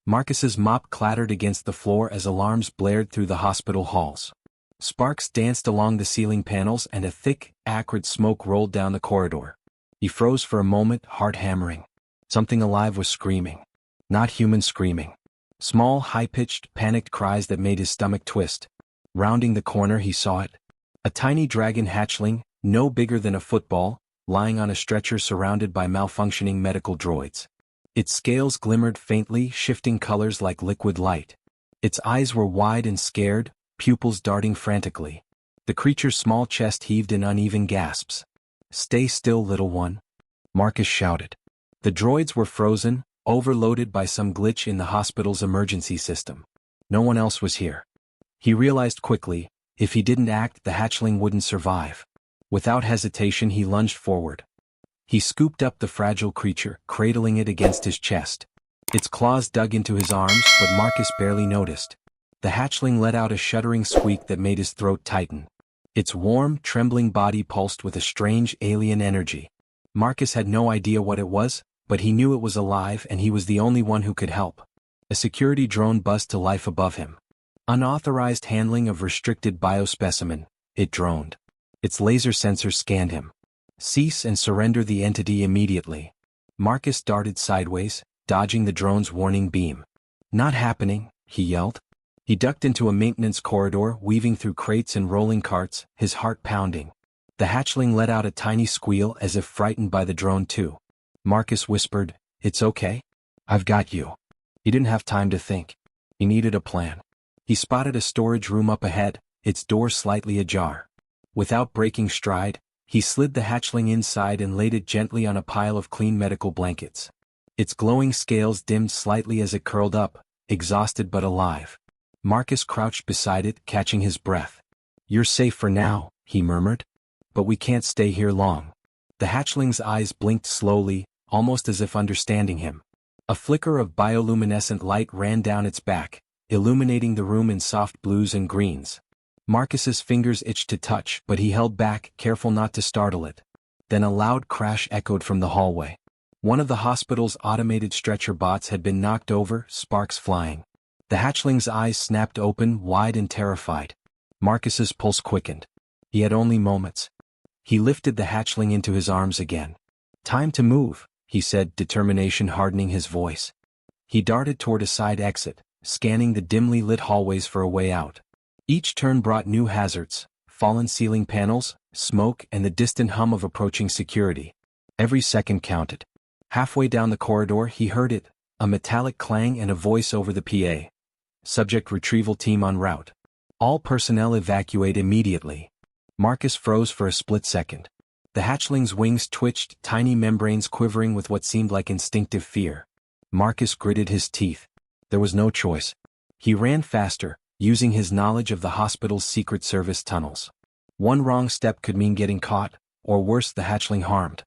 Marcus's mop clattered against the floor as alarms blared through the hospital halls. Sparks danced along the ceiling panels and a thick, acrid smoke rolled down the corridor. He froze for a moment, heart hammering. Something alive was screaming. Not human screaming. Small, high-pitched, panicked cries that made his stomach twist. Rounding the corner he saw it. A tiny dragon hatchling, no bigger than a football, lying on a stretcher surrounded by malfunctioning medical droids. Its scales glimmered faintly, shifting colors like liquid light. Its eyes were wide and scared, pupils darting frantically. The creature's small chest heaved in uneven gasps. "Stay still, little one," Marcus shouted. The droids were frozen, overloaded by some glitch in the hospital's emergency system. No one else was here. He realized quickly, if he didn't act, the hatchling wouldn't survive. Without hesitation he lunged forward. He scooped up the fragile creature, cradling it against his chest. Its claws dug into his arms, but Marcus barely noticed. The hatchling let out a shuddering squeak that made his throat tighten. Its warm, trembling body pulsed with a strange alien energy. Marcus had no idea what it was, but he knew it was alive and he was the only one who could help. A security drone buzzed to life above him. Unauthorized handling of restricted biospecimen, it droned. Its laser sensor scanned him. Cease and surrender the entity immediately. Marcus darted sideways, dodging the drone's warning beam. "Not happening," he yelled. He ducked into a maintenance corridor, weaving through crates and rolling carts, his heart pounding. The hatchling let out a tiny squeal as if frightened by the drone too. Marcus whispered, "It's okay. I've got you." He didn't have time to think. He needed a plan. He spotted a storage room up ahead, its door slightly ajar. Without breaking stride, he slid the hatchling inside and laid it gently on a pile of clean medical blankets. Its glowing scales dimmed slightly as it curled up, exhausted but alive. Marcus crouched beside it, catching his breath. "You're safe for now," he murmured. "But we can't stay here long." The hatchling's eyes blinked slowly, almost as if understanding him. A flicker of bioluminescent light ran down its back, illuminating the room in soft blues and greens. Marcus's fingers itched to touch, but he held back, careful not to startle it. Then a loud crash echoed from the hallway. One of the hospital's automated stretcher bots had been knocked over, sparks flying. The hatchling's eyes snapped open, wide and terrified. Marcus's pulse quickened. He had only moments. He lifted the hatchling into his arms again. "Time to move," he said, determination hardening his voice. He darted toward a side exit, scanning the dimly lit hallways for a way out. Each turn brought new hazards, fallen ceiling panels, smoke and the distant hum of approaching security. Every second counted. Halfway down the corridor he heard it, a metallic clang and a voice over the PA. "Subject retrieval team en route. All personnel evacuate immediately." Marcus froze for a split second. The hatchling's wings twitched, tiny membranes quivering with what seemed like instinctive fear. Marcus gritted his teeth. There was no choice. He ran faster, using his knowledge of the hospital's Secret Service tunnels. One wrong step could mean getting caught, or worse, the hatchling harmed.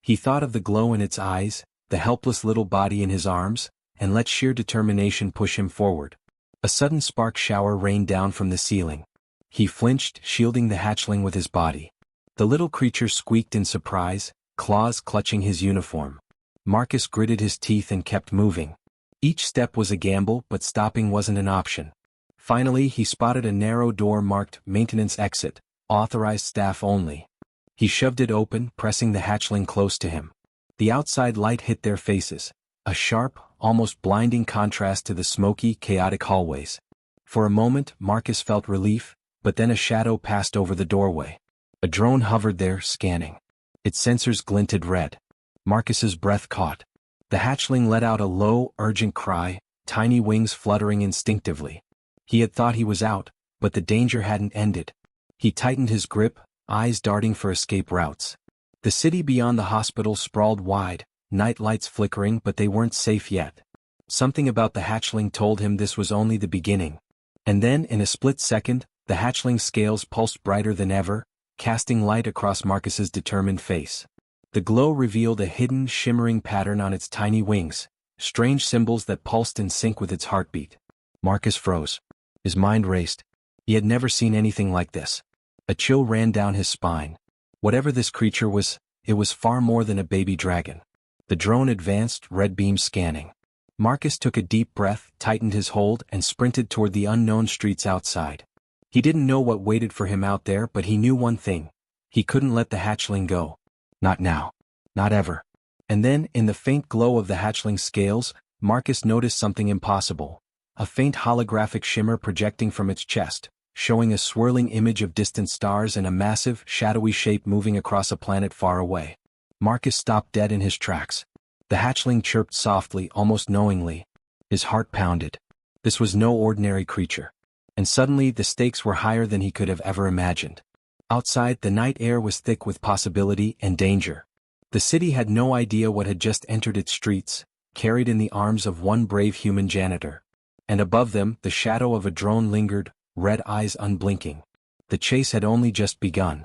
He thought of the glow in its eyes, the helpless little body in his arms, and let sheer determination push him forward. A sudden spark shower rained down from the ceiling. He flinched, shielding the hatchling with his body. The little creature squeaked in surprise, claws clutching his uniform. Marcus gritted his teeth and kept moving. Each step was a gamble, but stopping wasn't an option. Finally, he spotted a narrow door marked Maintenance Exit, Authorized Staff Only. He shoved it open, pressing the hatchling close to him. The outside light hit their faces, a sharp, almost blinding contrast to the smoky, chaotic hallways. For a moment, Marcus felt relief, but then a shadow passed over the doorway. A drone hovered there, scanning. Its sensors glinted red. Marcus's breath caught. The hatchling let out a low, urgent cry, tiny wings fluttering instinctively. He had thought he was out, but the danger hadn't ended. He tightened his grip, eyes darting for escape routes. The city beyond the hospital sprawled wide, night lights flickering, but they weren't safe yet. Something about the hatchling told him this was only the beginning. And then, in a split second, the hatchling's scales pulsed brighter than ever, casting light across Marcus's determined face. The glow revealed a hidden, shimmering pattern on its tiny wings, strange symbols that pulsed in sync with its heartbeat. Marcus froze. His mind raced. He had never seen anything like this. A chill ran down his spine. Whatever this creature was, it was far more than a baby dragon. The drone advanced, red beams scanning. Marcus took a deep breath, tightened his hold, and sprinted toward the unknown streets outside. He didn't know what waited for him out there, but he knew one thing. He couldn't let the hatchling go. Not now. Not ever. And then, in the faint glow of the hatchling's scales, Marcus noticed something impossible. A faint holographic shimmer projecting from its chest, showing a swirling image of distant stars and a massive, shadowy shape moving across a planet far away. Marcus stopped dead in his tracks. The hatchling chirped softly, almost knowingly. His heart pounded. This was no ordinary creature. And suddenly the stakes were higher than he could have ever imagined. Outside, the night air was thick with possibility and danger. The city had no idea what had just entered its streets, carried in the arms of one brave human janitor. And above them, the shadow of a drone lingered, red eyes unblinking. The chase had only just begun.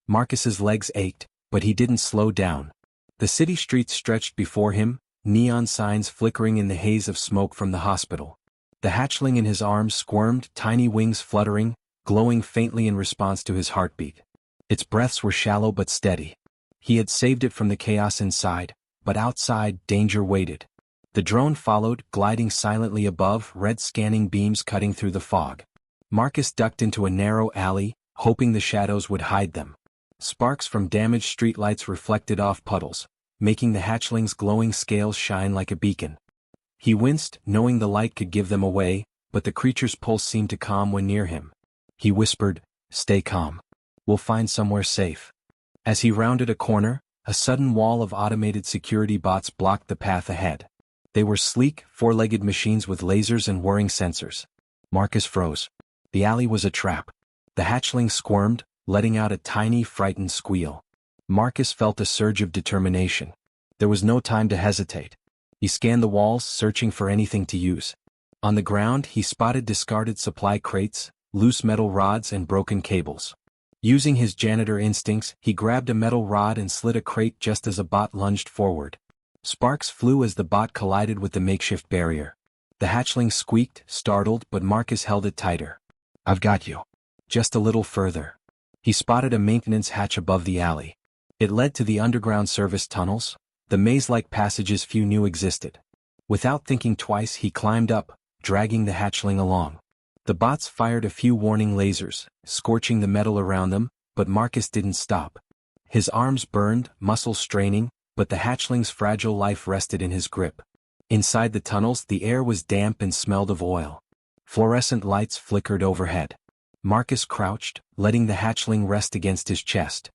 Marcus's legs ached, but he didn't slow down. The city streets stretched before him, neon signs flickering in the haze of smoke from the hospital. The hatchling in his arms squirmed, tiny wings fluttering, glowing faintly in response to his heartbeat. Its breaths were shallow but steady. He had saved it from the chaos inside, but outside, danger waited. The drone followed, gliding silently above, red scanning beams cutting through the fog. Marcus ducked into a narrow alley, hoping the shadows would hide them. Sparks from damaged streetlights reflected off puddles, making the hatchling's glowing scales shine like a beacon. He winced, knowing the light could give them away, but the creature's pulse seemed to calm when near him. He whispered, "Stay calm. We'll find somewhere safe." As he rounded a corner, a sudden wall of automated security bots blocked the path ahead. They were sleek, four-legged machines with lasers and whirring sensors. Marcus froze. The alley was a trap. The hatchling squirmed, letting out a tiny, frightened squeal. Marcus felt a surge of determination. There was no time to hesitate. He scanned the walls, searching for anything to use. On the ground, he spotted discarded supply crates, loose metal rods and broken cables. Using his janitor instincts, he grabbed a metal rod and slid a crate just as a bot lunged forward. Sparks flew as the bot collided with the makeshift barrier. The hatchling squeaked, startled, but Marcus held it tighter. "I've got you." Just a little further. He spotted a maintenance hatch above the alley. It led to the underground service tunnels, the maze-like passages few knew existed. Without thinking twice, he climbed up, dragging the hatchling along. The bots fired a few warning lasers, scorching the metal around them, but Marcus didn't stop. His arms burned, muscles straining, but the hatchling's fragile life rested in his grip. Inside the tunnels, the air was damp and smelled of oil. Fluorescent lights flickered overhead. Marcus crouched, letting the hatchling rest against his chest.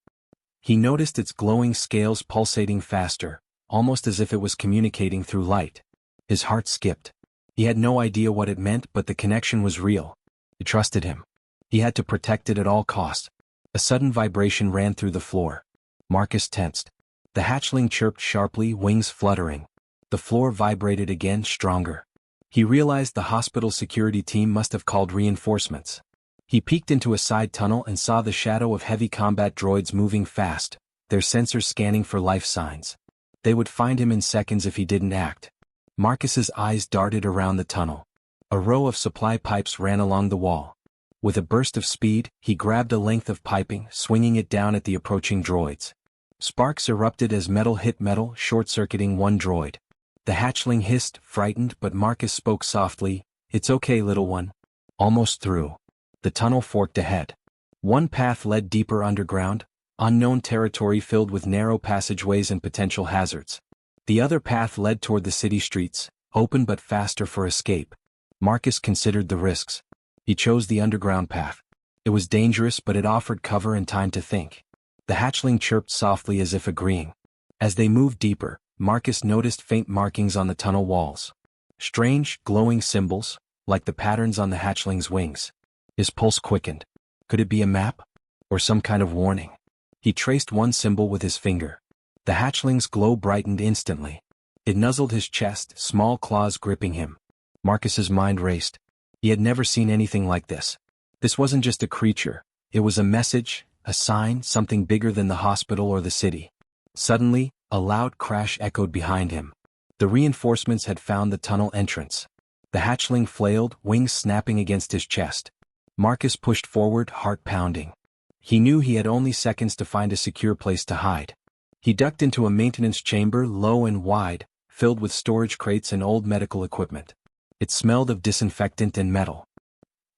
He noticed its glowing scales pulsating faster, almost as if it was communicating through light. His heart skipped. He had no idea what it meant, but the connection was real. It trusted him. He had to protect it at all costs. A sudden vibration ran through the floor. Marcus tensed. The hatchling chirped sharply, wings fluttering. The floor vibrated again, stronger. He realized the hospital security team must have called reinforcements. He peeked into a side tunnel and saw the shadow of heavy combat droids moving fast, their sensors scanning for life signs. They would find him in seconds if he didn't act. Marcus's eyes darted around the tunnel. A row of supply pipes ran along the wall. With a burst of speed, he grabbed a length of piping, swinging it down at the approaching droids. Sparks erupted as metal hit metal, short-circuiting one droid. The hatchling hissed, frightened, but Marcus spoke softly, "It's okay, little one." Almost through. The tunnel forked ahead. One path led deeper underground, unknown territory filled with narrow passageways and potential hazards. The other path led toward the city streets, open but faster for escape. Marcus considered the risks. He chose the underground path. It was dangerous, but it offered cover and time to think. The hatchling chirped softly as if agreeing. As they moved deeper, Marcus noticed faint markings on the tunnel walls. Strange, glowing symbols, like the patterns on the hatchling's wings. His pulse quickened. Could it be a map? Or some kind of warning? He traced one symbol with his finger. The hatchling's glow brightened instantly. It nuzzled his chest, small claws gripping him. Marcus's mind raced. He had never seen anything like this. This wasn't just a creature. It was a message, a sign, something bigger than the hospital or the city. Suddenly, a loud crash echoed behind him. The reinforcements had found the tunnel entrance. The hatchling flailed, wings snapping against his chest. Marcus pushed forward, heart pounding. He knew he had only seconds to find a secure place to hide. He ducked into a maintenance chamber, low and wide, filled with storage crates and old medical equipment. It smelled of disinfectant and metal.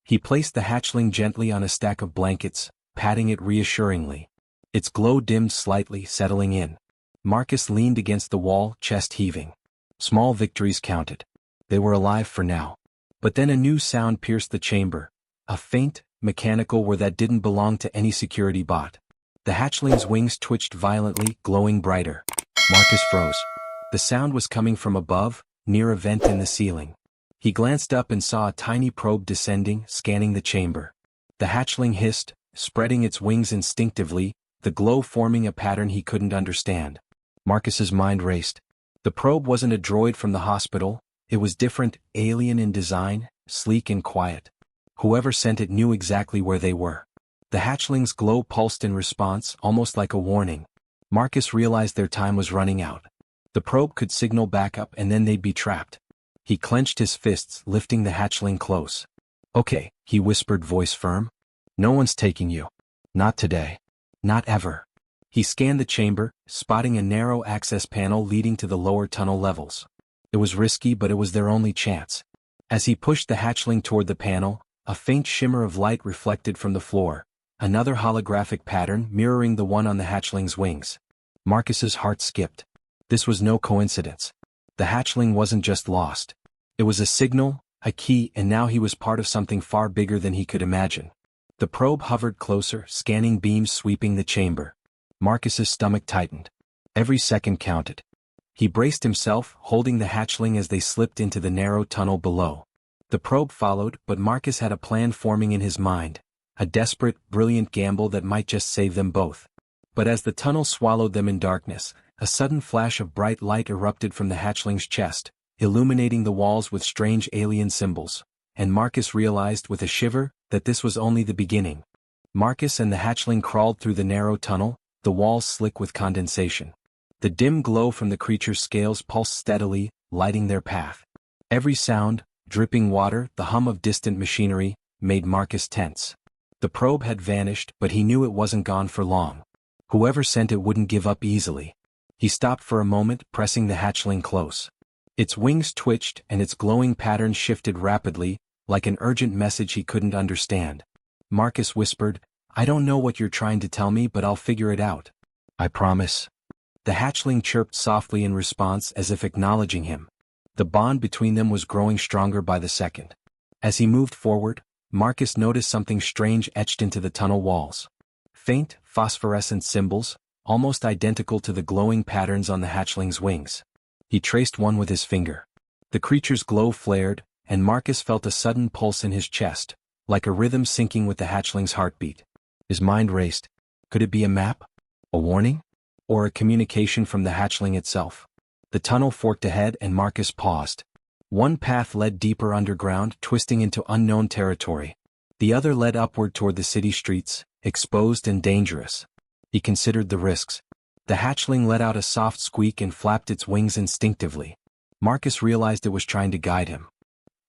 He placed the hatchling gently on a stack of blankets, patting it reassuringly. Its glow dimmed slightly, settling in. Marcus leaned against the wall, chest heaving. Small victories counted. They were alive for now. But then a new sound pierced the chamber. A faint, mechanical whir that didn't belong to any security bot. The hatchling's wings twitched violently, glowing brighter. Marcus froze. The sound was coming from above, near a vent in the ceiling. He glanced up and saw a tiny probe descending, scanning the chamber. The hatchling hissed, spreading its wings instinctively, the glow forming a pattern he couldn't understand. Marcus's mind raced. The probe wasn't a droid from the hospital, it was different, alien in design, sleek and quiet. Whoever sent it knew exactly where they were. The hatchling's glow pulsed in response, almost like a warning. Marcus realized their time was running out. The probe could signal backup and then they'd be trapped. He clenched his fists, lifting the hatchling close. "Okay," he whispered, voice firm. "No one's taking you. Not today. Not ever." He scanned the chamber, spotting a narrow access panel leading to the lower tunnel levels. It was risky, but it was their only chance. As he pushed the hatchling toward the panel, a faint shimmer of light reflected from the floor, another holographic pattern mirroring the one on the hatchling's wings. Marcus's heart skipped. This was no coincidence. The hatchling wasn't just lost. It was a signal, a key, and now he was part of something far bigger than he could imagine. The probe hovered closer, scanning beams sweeping the chamber. Marcus's stomach tightened. Every second counted. He braced himself, holding the hatchling as they slipped into the narrow tunnel below. The probe followed, but Marcus had a plan forming in his mind. A desperate, brilliant gamble that might just save them both. But as the tunnel swallowed them in darkness, a sudden flash of bright light erupted from the hatchling's chest, illuminating the walls with strange alien symbols. And Marcus realized with a shiver that this was only the beginning. Marcus and the hatchling crawled through the narrow tunnel, the walls slick with condensation. The dim glow from the creature's scales pulsed steadily, lighting their path. Every sound, dripping water, the hum of distant machinery, made Marcus tense. The probe had vanished, but he knew it wasn't gone for long. Whoever sent it wouldn't give up easily. He stopped for a moment, pressing the hatchling close. Its wings twitched and its glowing patterns shifted rapidly, like an urgent message he couldn't understand. Marcus whispered, "I don't know what you're trying to tell me, but I'll figure it out. I promise." The hatchling chirped softly in response, as if acknowledging him. The bond between them was growing stronger by the second. As he moved forward, Marcus noticed something strange etched into the tunnel walls. Faint, phosphorescent symbols, almost identical to the glowing patterns on the hatchling's wings. He traced one with his finger. The creature's glow flared, and Marcus felt a sudden pulse in his chest, like a rhythm syncing with the hatchling's heartbeat. His mind raced. Could it be a map? A warning? Or a communication from the hatchling itself? The tunnel forked ahead and Marcus paused. One path led deeper underground, twisting into unknown territory. The other led upward toward the city streets, exposed and dangerous. He considered the risks. The hatchling let out a soft squeak and flapped its wings instinctively. Marcus realized it was trying to guide him.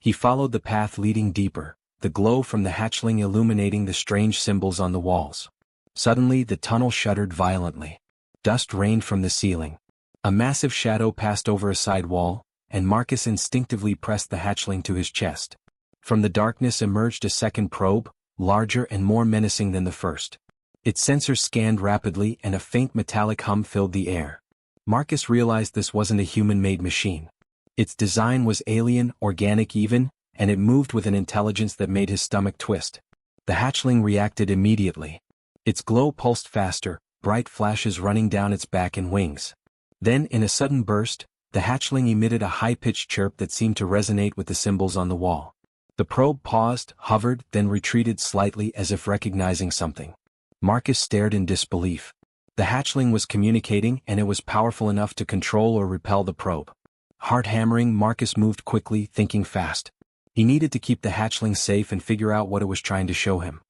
He followed the path leading deeper, the glow from the hatchling illuminating the strange symbols on the walls. Suddenly the tunnel shuddered violently. Dust rained from the ceiling. A massive shadow passed over a side wall, and Marcus instinctively pressed the hatchling to his chest. From the darkness emerged a second probe, larger and more menacing than the first. Its sensors scanned rapidly and a faint metallic hum filled the air. Marcus realized this wasn't a human-made machine. Its design was alien, organic even, and it moved with an intelligence that made his stomach twist. The hatchling reacted immediately. Its glow pulsed faster, bright flashes running down its back and wings. Then, in a sudden burst, the hatchling emitted a high-pitched chirp that seemed to resonate with the symbols on the wall. The probe paused, hovered, then retreated slightly as if recognizing something. Marcus stared in disbelief. The hatchling was communicating, and it was powerful enough to control or repel the probe. Heart hammering, Marcus moved quickly, thinking fast. He needed to keep the hatchling safe and figure out what it was trying to show him.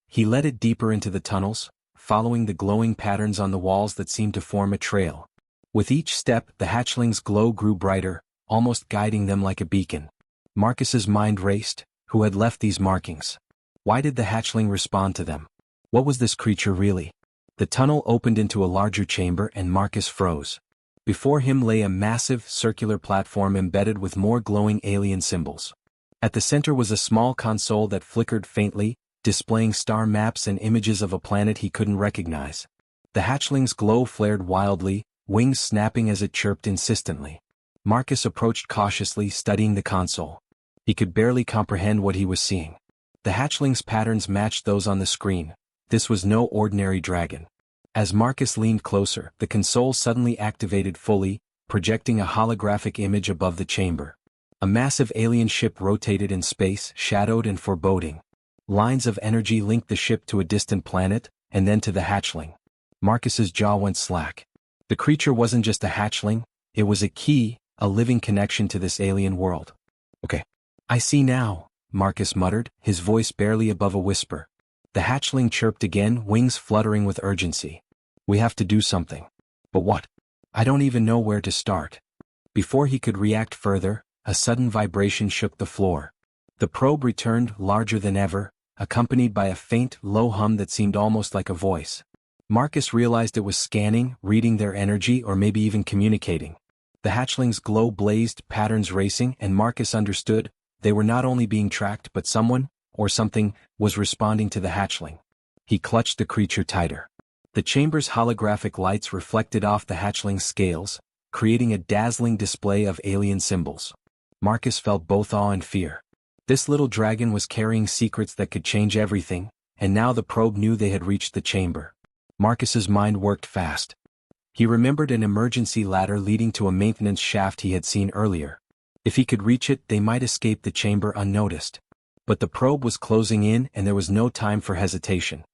He led it deeper into the tunnels, following the glowing patterns on the walls that seemed to form a trail. With each step, the hatchling's glow grew brighter, almost guiding them like a beacon. Marcus's mind raced. Who had left these markings? Why did the hatchling respond to them? What was this creature really? The tunnel opened into a larger chamber and Marcus froze. Before him lay a massive, circular platform embedded with more glowing alien symbols. At the center was a small console that flickered faintly, displaying star maps and images of a planet he couldn't recognize. The hatchling's glow flared wildly, wings snapping as it chirped insistently. Marcus approached cautiously, studying the console. He could barely comprehend what he was seeing. The hatchling's patterns matched those on the screen. This was no ordinary dragon. As Marcus leaned closer, the console suddenly activated fully, projecting a holographic image above the chamber. A massive alien ship rotated in space, shadowed and foreboding. Lines of energy linked the ship to a distant planet, and then to the hatchling. Marcus's jaw went slack. The creature wasn't just a hatchling, it was a key, a living connection to this alien world. Okay. I see now, Marcus muttered, his voice barely above a whisper. The hatchling chirped again, wings fluttering with urgency. We have to do something. But what? I don't even know where to start. Before he could react further, a sudden vibration shook the floor. The probe returned, larger than ever, accompanied by a faint, low hum that seemed almost like a voice. Marcus realized it was scanning, reading their energy, or maybe even communicating. The hatchling's glow blazed, patterns racing, and Marcus understood they were not only being tracked but someone, or something, was responding to the hatchling. He clutched the creature tighter. The chamber's holographic lights reflected off the hatchling's scales, creating a dazzling display of alien symbols. Marcus felt both awe and fear. This little dragon was carrying secrets that could change everything, and now the probe knew they had reached the chamber. Marcus's mind worked fast. He remembered an emergency ladder leading to a maintenance shaft he had seen earlier. If he could reach it, they might escape the chamber unnoticed. But the probe was closing in and there was no time for hesitation.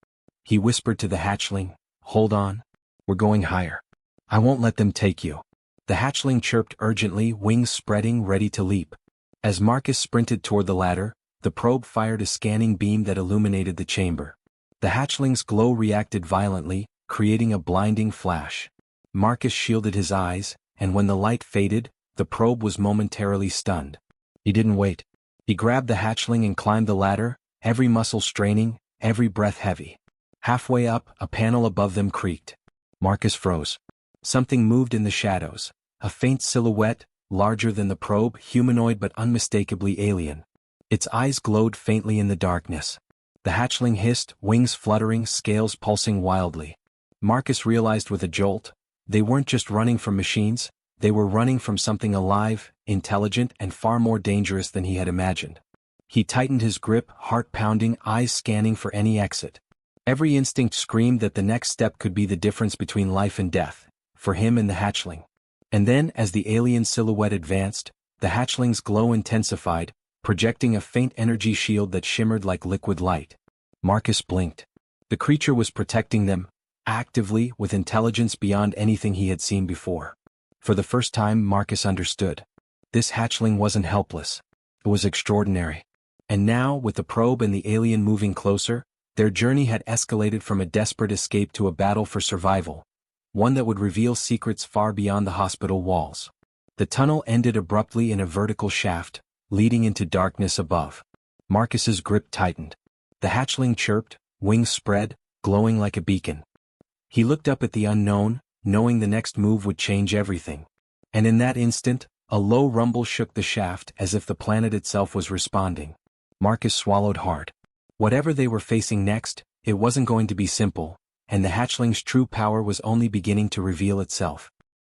He whispered to the hatchling, "Hold on. We're going higher. I won't let them take you." The hatchling chirped urgently, wings spreading, ready to leap. As Marcus sprinted toward the ladder, the probe fired a scanning beam that illuminated the chamber. The hatchling's glow reacted violently, creating a blinding flash. Marcus shielded his eyes, and when the light faded, the probe was momentarily stunned. He didn't wait. He grabbed the hatchling and climbed the ladder, every muscle straining, every breath heavy. Halfway up, a panel above them creaked. Marcus froze. Something moved in the shadows. A faint silhouette, larger than the probe, humanoid but unmistakably alien. Its eyes glowed faintly in the darkness. The hatchling hissed, wings fluttering, scales pulsing wildly. Marcus realized with a jolt, they weren't just running from machines, they were running from something alive, intelligent, and far more dangerous than he had imagined. He tightened his grip, heart pounding, eyes scanning for any exit. Every instinct screamed that the next step could be the difference between life and death, for him and the hatchling. And then, as the alien silhouette advanced, the hatchling's glow intensified, projecting a faint energy shield that shimmered like liquid light. Marcus blinked. The creature was protecting them, actively, with intelligence beyond anything he had seen before. For the first time, Marcus understood. This hatchling wasn't helpless. It was extraordinary. And now, with the probe and the alien moving closer, their journey had escalated from a desperate escape to a battle for survival, one that would reveal secrets far beyond the hospital walls. The tunnel ended abruptly in a vertical shaft, leading into darkness above. Marcus's grip tightened. The hatchling chirped, wings spread, glowing like a beacon. He looked up at the unknown, knowing the next move would change everything. And in that instant, a low rumble shook the shaft as if the planet itself was responding. Marcus swallowed hard. Whatever they were facing next, it wasn't going to be simple, and the hatchling's true power was only beginning to reveal itself.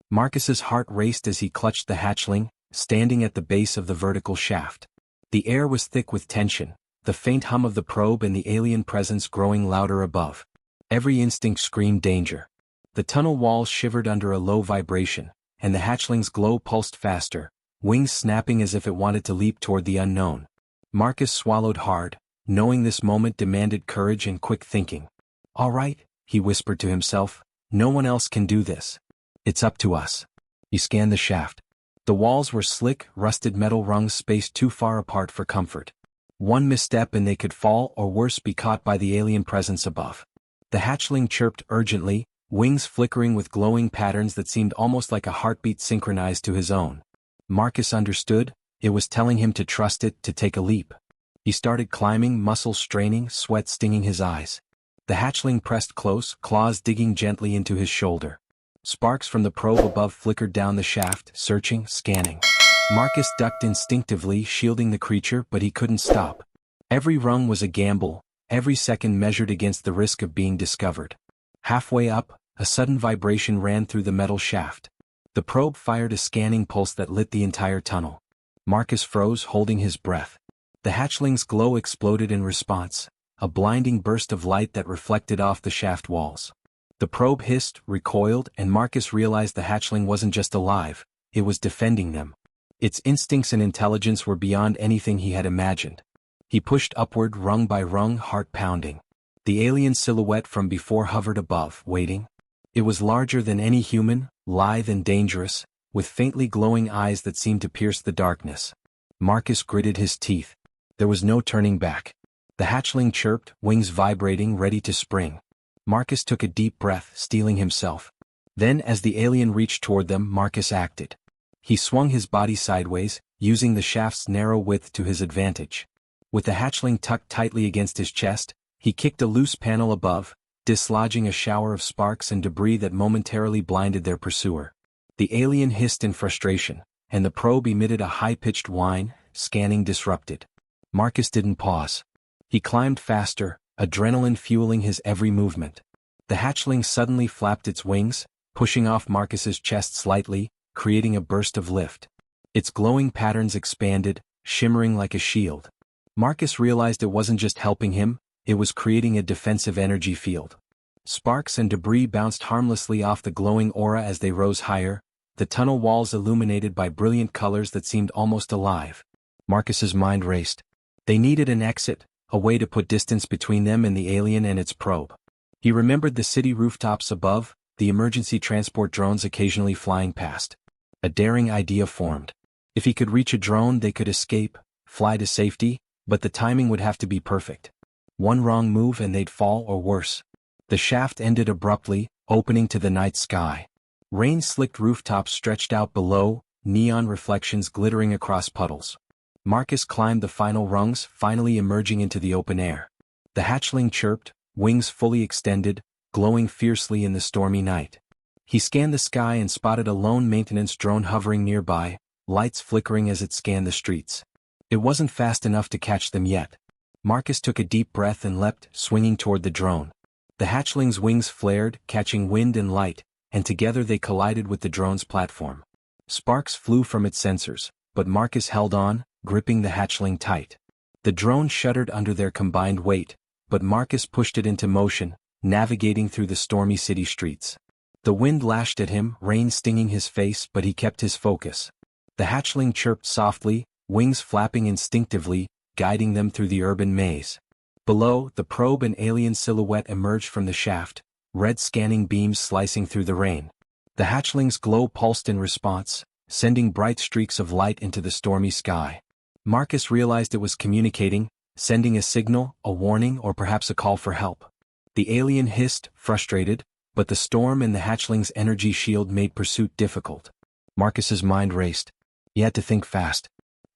Marcus's heart raced as he clutched the hatchling, standing at the base of the vertical shaft. The air was thick with tension, the faint hum of the probe and the alien presence growing louder above. Every instinct screamed danger. The tunnel walls shivered under a low vibration, and the hatchling's glow pulsed faster, wings snapping as if it wanted to leap toward the unknown. Marcus swallowed hard, knowing this moment demanded courage and quick thinking. "All right," he whispered to himself, "no one else can do this. It's up to us." He scanned the shaft. The walls were slick, rusted metal rungs spaced too far apart for comfort. One misstep and they could fall or worse be caught by the alien presence above. The hatchling chirped urgently, wings flickering with glowing patterns that seemed almost like a heartbeat synchronized to his own. Marcus understood, it was telling him to trust it, to take a leap. He started climbing, muscles straining, sweat stinging his eyes. The hatchling pressed close, claws digging gently into his shoulder. Sparks from the probe above flickered down the shaft, searching, scanning. Marcus ducked instinctively, shielding the creature, but he couldn't stop. Every rung was a gamble, every second measured against the risk of being discovered. Halfway up, a sudden vibration ran through the metal shaft. The probe fired a scanning pulse that lit the entire tunnel. Marcus froze, holding his breath. The hatchling's glow exploded in response, a blinding burst of light that reflected off the shaft walls. The probe hissed, recoiled, and Marcus realized the hatchling wasn't just alive, it was defending them. Its instincts and intelligence were beyond anything he had imagined. He pushed upward, rung by rung, heart pounding. The alien silhouette from before hovered above, waiting. It was larger than any human, lithe and dangerous, with faintly glowing eyes that seemed to pierce the darkness. Marcus gritted his teeth. There was no turning back. The hatchling chirped, wings vibrating, ready to spring. Marcus took a deep breath, steeling himself. Then, as the alien reached toward them, Marcus acted. He swung his body sideways, using the shaft's narrow width to his advantage. With the hatchling tucked tightly against his chest, he kicked a loose panel above, dislodging a shower of sparks and debris that momentarily blinded their pursuer. The alien hissed in frustration, and the probe emitted a high-pitched whine, scanning disrupted. Marcus didn't pause. He climbed faster, adrenaline fueling his every movement. The hatchling suddenly flapped its wings, pushing off Marcus's chest slightly, creating a burst of lift. Its glowing patterns expanded, shimmering like a shield. Marcus realized it wasn't just helping him, it was creating a defensive energy field. Sparks and debris bounced harmlessly off the glowing aura as they rose higher, the tunnel walls illuminated by brilliant colors that seemed almost alive. Marcus's mind raced. They needed an exit, a way to put distance between them and the alien and its probe. He remembered the city rooftops above, the emergency transport drones occasionally flying past. A daring idea formed. If he could reach a drone, they could escape, fly to safety, but the timing would have to be perfect. One wrong move and they'd fall, or worse. The shaft ended abruptly, opening to the night sky. Rain-slicked rooftops stretched out below, neon reflections glittering across puddles. Marcus climbed the final rungs, finally emerging into the open air. The hatchling chirped, wings fully extended, glowing fiercely in the stormy night. He scanned the sky and spotted a lone maintenance drone hovering nearby, lights flickering as it scanned the streets. It wasn't fast enough to catch them yet. Marcus took a deep breath and leapt, swinging toward the drone. The hatchling's wings flared, catching wind and light, and together they collided with the drone's platform. Sparks flew from its sensors, but Marcus held on, gripping the hatchling tight. The drone shuddered under their combined weight, but Marcus pushed it into motion, navigating through the stormy city streets. The wind lashed at him, rain stinging his face, but he kept his focus. The hatchling chirped softly, wings flapping instinctively, guiding them through the urban maze. Below, the probe and alien silhouette emerged from the shaft, red scanning beams slicing through the rain. The hatchling's glow pulsed in response, sending bright streaks of light into the stormy sky. Marcus realized it was communicating, sending a signal, a warning, or perhaps a call for help. The alien hissed, frustrated, but the storm and the hatchling's energy shield made pursuit difficult. Marcus's mind raced. He had to think fast.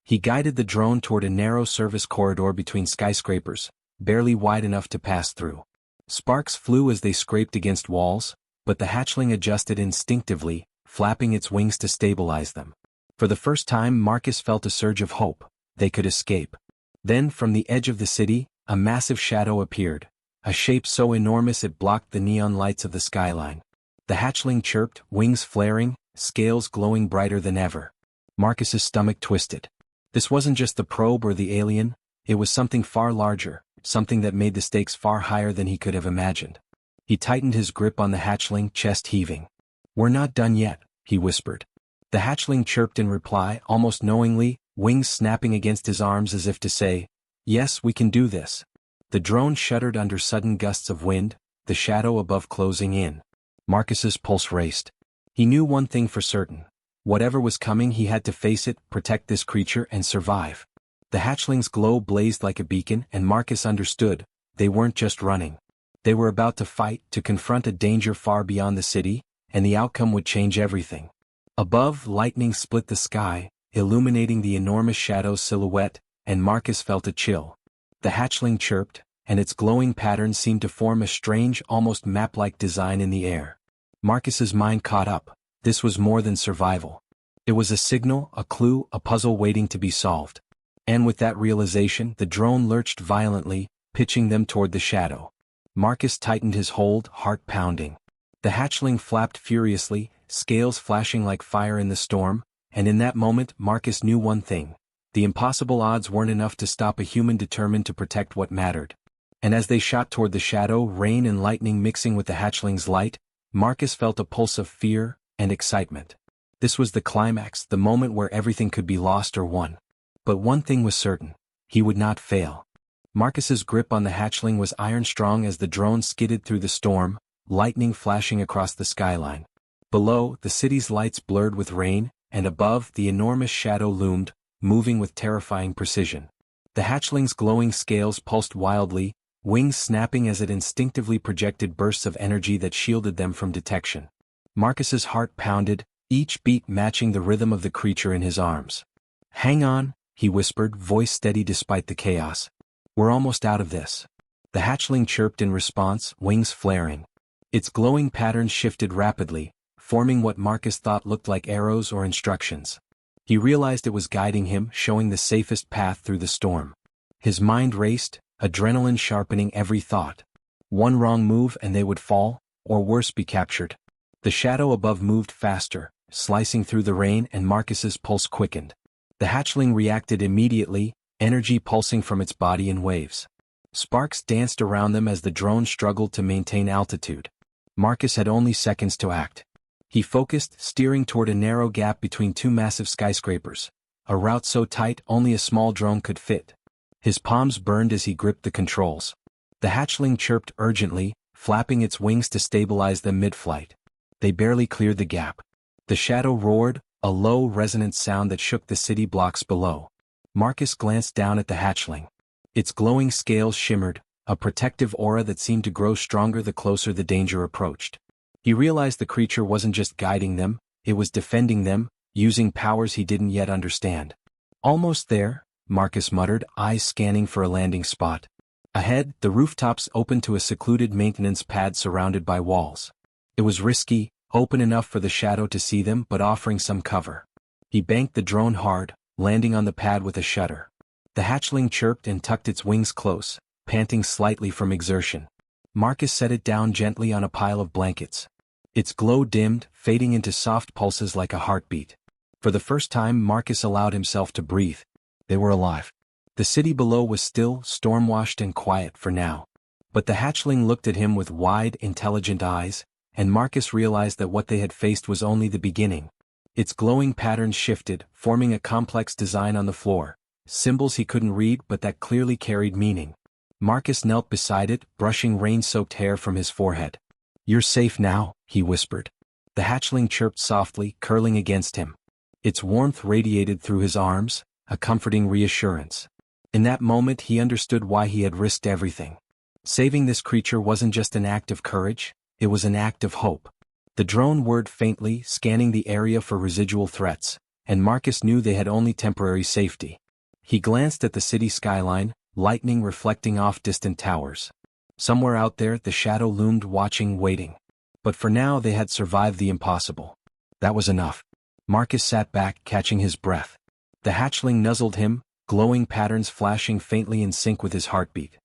He guided the drone toward a narrow service corridor between skyscrapers, barely wide enough to pass through. Sparks flew as they scraped against walls, but the hatchling adjusted instinctively, flapping its wings to stabilize them. For the first time, Marcus felt a surge of hope. They could escape. Then, from the edge of the city, a massive shadow appeared, a shape so enormous it blocked the neon lights of the skyline. The hatchling chirped, wings flaring, scales glowing brighter than ever. Marcus's stomach twisted. This wasn't just the probe or the alien, it was something far larger, something that made the stakes far higher than he could have imagined. He tightened his grip on the hatchling, chest heaving. "We're not done yet," he whispered. The hatchling chirped in reply, almost knowingly, wings snapping against his arms as if to say, "Yes, we can do this." The drone shuddered under sudden gusts of wind, the shadow above closing in. Marcus's pulse raced. He knew one thing for certain. Whatever was coming, he had to face it, protect this creature, and survive. The hatchling's glow blazed like a beacon, and Marcus understood, they weren't just running. They were about to fight, to confront a danger far beyond the city, and the outcome would change everything. Above, lightning split the sky, illuminating the enormous shadow's silhouette, and Marcus felt a chill. The hatchling chirped, and its glowing patterns seemed to form a strange, almost map-like design in the air. Marcus's mind caught up. This was more than survival. It was a signal, a clue, a puzzle waiting to be solved. And with that realization, the drone lurched violently, pitching them toward the shadow. Marcus tightened his hold, heart pounding. The hatchling flapped furiously, scales flashing like fire in the storm, and in that moment Marcus knew one thing. The impossible odds weren't enough to stop a human determined to protect what mattered. And as they shot toward the shadow, rain and lightning mixing with the hatchling's light, Marcus felt a pulse of fear and excitement. This was the climax, the moment where everything could be lost or won. But one thing was certain. He would not fail. Marcus's grip on the hatchling was iron-strong as the drone skidded through the storm, lightning flashing across the skyline. Below, the city's lights blurred with rain, and above, the enormous shadow loomed, moving with terrifying precision. The hatchling's glowing scales pulsed wildly, wings snapping as it instinctively projected bursts of energy that shielded them from detection. Marcus's heart pounded, each beat matching the rhythm of the creature in his arms. "Hang on," he whispered, voice steady despite the chaos. "We're almost out of this." The hatchling chirped in response, wings flaring. Its glowing patterns shifted rapidly, forming what Marcus thought looked like arrows or instructions. He realized it was guiding him, showing the safest path through the storm. His mind raced, adrenaline sharpening every thought. One wrong move and they would fall, or worse be captured. The shadow above moved faster, slicing through the rain, and Marcus's pulse quickened. The hatchling reacted immediately, energy pulsing from its body in waves. Sparks danced around them as the drone struggled to maintain altitude. Marcus had only seconds to act. He focused, steering toward a narrow gap between two massive skyscrapers, a route so tight only a small drone could fit. His palms burned as he gripped the controls. The hatchling chirped urgently, flapping its wings to stabilize them mid-flight. They barely cleared the gap. The shadow roared, a low, resonant sound that shook the city blocks below. Marcus glanced down at the hatchling. Its glowing scales shimmered, a protective aura that seemed to grow stronger the closer the danger approached. He realized the creature wasn't just guiding them, it was defending them, using powers he didn't yet understand. "Almost there," Marcus muttered, eyes scanning for a landing spot. Ahead, the rooftops opened to a secluded maintenance pad surrounded by walls. It was risky, open enough for the shadow to see them but offering some cover. He banked the drone hard, landing on the pad with a shudder. The hatchling chirped and tucked its wings close, panting slightly from exertion. Marcus set it down gently on a pile of blankets. Its glow dimmed, fading into soft pulses like a heartbeat. For the first time Marcus allowed himself to breathe. They were alive. The city below was still, storm-washed and quiet for now. But the hatchling looked at him with wide, intelligent eyes, and Marcus realized that what they had faced was only the beginning. Its glowing patterns shifted, forming a complex design on the floor, symbols he couldn't read but that clearly carried meaning. Marcus knelt beside it, brushing rain-soaked hair from his forehead. "You're safe now," he whispered. The hatchling chirped softly, curling against him. Its warmth radiated through his arms, a comforting reassurance. In that moment he understood why he had risked everything. Saving this creature wasn't just an act of courage, it was an act of hope. The drone whirred faintly, scanning the area for residual threats, and Marcus knew they had only temporary safety. He glanced at the city skyline, lightning reflecting off distant towers. Somewhere out there the shadow loomed, watching, waiting. But for now they had survived the impossible. That was enough. Marcus sat back, catching his breath. The hatchling nuzzled him, glowing patterns flashing faintly in sync with his heartbeat.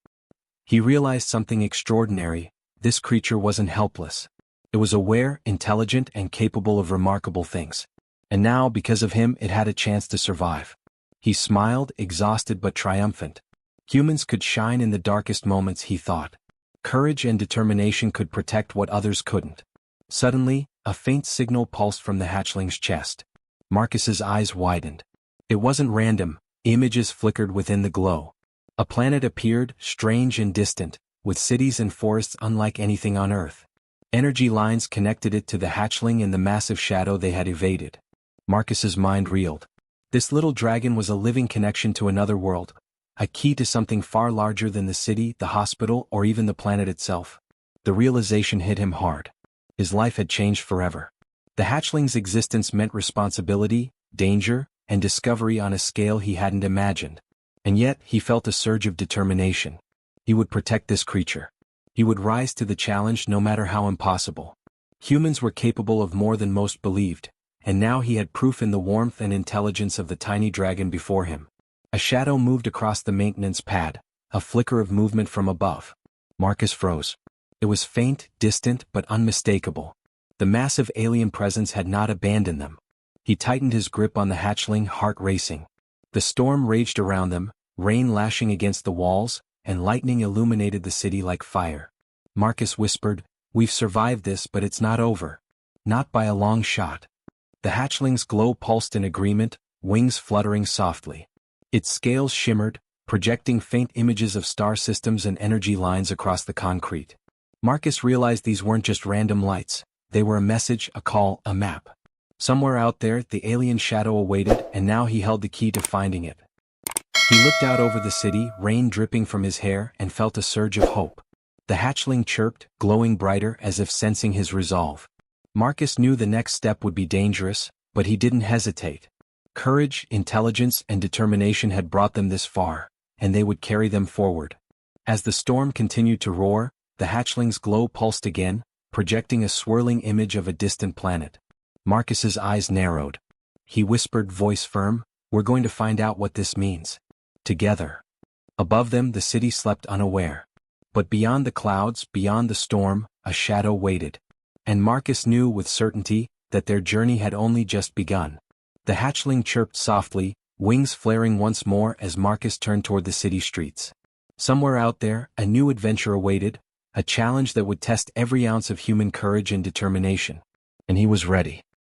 He realized something extraordinary. This creature wasn't helpless. It was aware, intelligent, and capable of remarkable things. And now, because of him, it had a chance to survive. He smiled, exhausted but triumphant. Humans could shine in the darkest moments, he thought. Courage and determination could protect what others couldn't. Suddenly, a faint signal pulsed from the hatchling's chest. Marcus's eyes widened. It wasn't random, images flickered within the glow. A planet appeared, strange and distant, with cities and forests unlike anything on Earth. Energy lines connected it to the hatchling and the massive shadow they had evaded. Marcus's mind reeled. This little dragon was a living connection to another world, a key to something far larger than the city, the hospital, or even the planet itself. The realization hit him hard. His life had changed forever. The hatchling's existence meant responsibility, danger, and discovery on a scale he hadn't imagined. And yet, he felt a surge of determination. He would protect this creature. He would rise to the challenge no matter how impossible. Humans were capable of more than most believed, and now he had proof in the warmth and intelligence of the tiny dragon before him. A shadow moved across the maintenance pad, a flicker of movement from above. Marcus froze. It was faint, distant, but unmistakable. The massive alien presence had not abandoned them. He tightened his grip on the hatchling, heart racing. The storm raged around them, rain lashing against the walls, and lightning illuminated the city like fire. Marcus whispered, "We've survived this, but it's not over. Not by a long shot." The hatchling's glow pulsed in agreement, wings fluttering softly. Its scales shimmered, projecting faint images of star systems and energy lines across the concrete. Marcus realized these weren't just random lights. They were a message, a call, a map. Somewhere out there, the alien shadow awaited, and now he held the key to finding it. He looked out over the city, rain dripping from his hair, and felt a surge of hope. The hatchling chirped, glowing brighter as if sensing his resolve. Marcus knew the next step would be dangerous, but he didn't hesitate. Courage, intelligence, and determination had brought them this far, and they would carry them forward. As the storm continued to roar, the hatchling's glow pulsed again, projecting a swirling image of a distant planet. Marcus's eyes narrowed. He whispered, voice firm, "We're going to find out what this means. Together." Above them the city slept unaware. But beyond the clouds, beyond the storm, a shadow waited. And Marcus knew with certainty that their journey had only just begun. The hatchling chirped softly, wings flaring once more as Marcus turned toward the city streets. Somewhere out there, a new adventure awaited, a challenge that would test every ounce of human courage and determination. And he was ready.